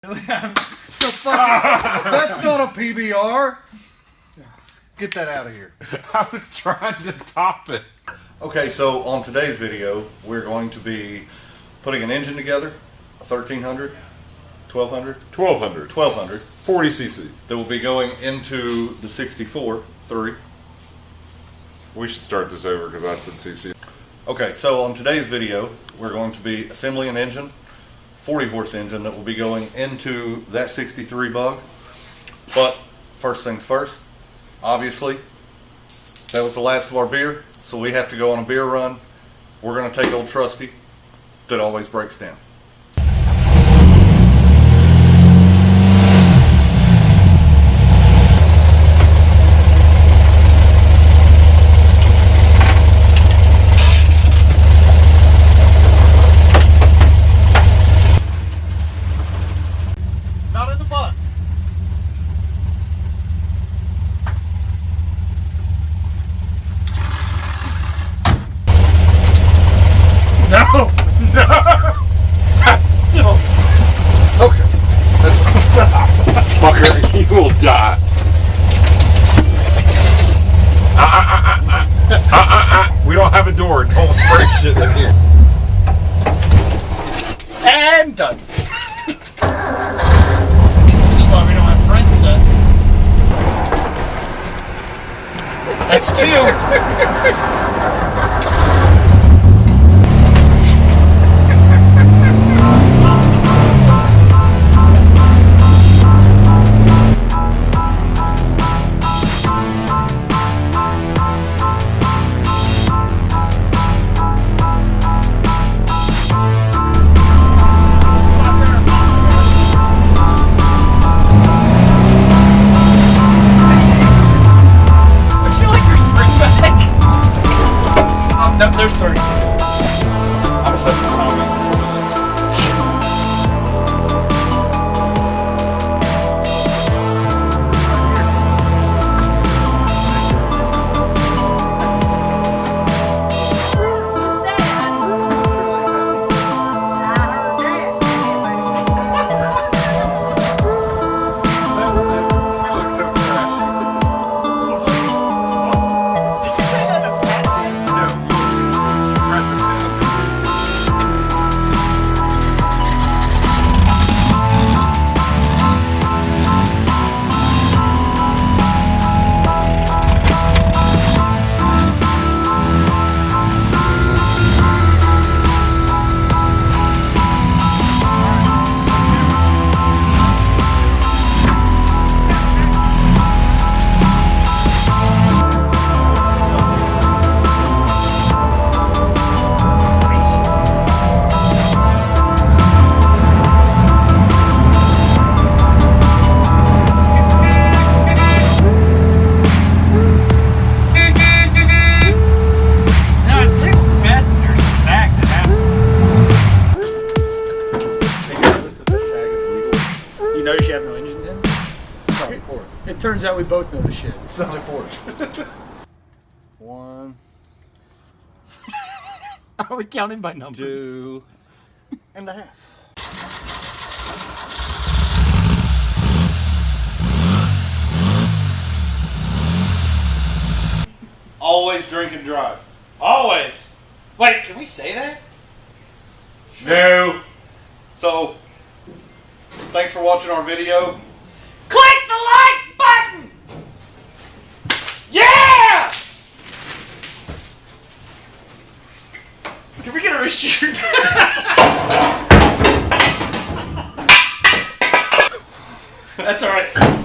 That's not a PBR. Get that out of here. I was trying to top it. Okay, so on today's video, we're going to be putting an engine together, a 1300, 1200, 1200, 40 cc. that will be going into the 64 3. We should start this over because I said cc. Okay, so on today's video, we're going to be assembling an engine, 40 horse engine that will be going into that 63 bug. But first things first, obviously, that was the last of our beer, so we have to go on a beer run. We're going to take old Trusty that always breaks down. Not in the bus. No! No! Okay. Fucker, you will die. We don't have a door. Don't spray shit in here. And done. This is why we don't have friends, Seth. That's two. No, there's 30. I'm such a comment. Notice you have no engine then? It's not important. It turns out we both know the shit. It's not important. 1, Are we counting by numbers? 2 and a half. Always drink and drive. Always. Wait, can we say that? No. So, thanks for watching our video. Click the like button! Yeah! Can we get a reshoot? That's alright.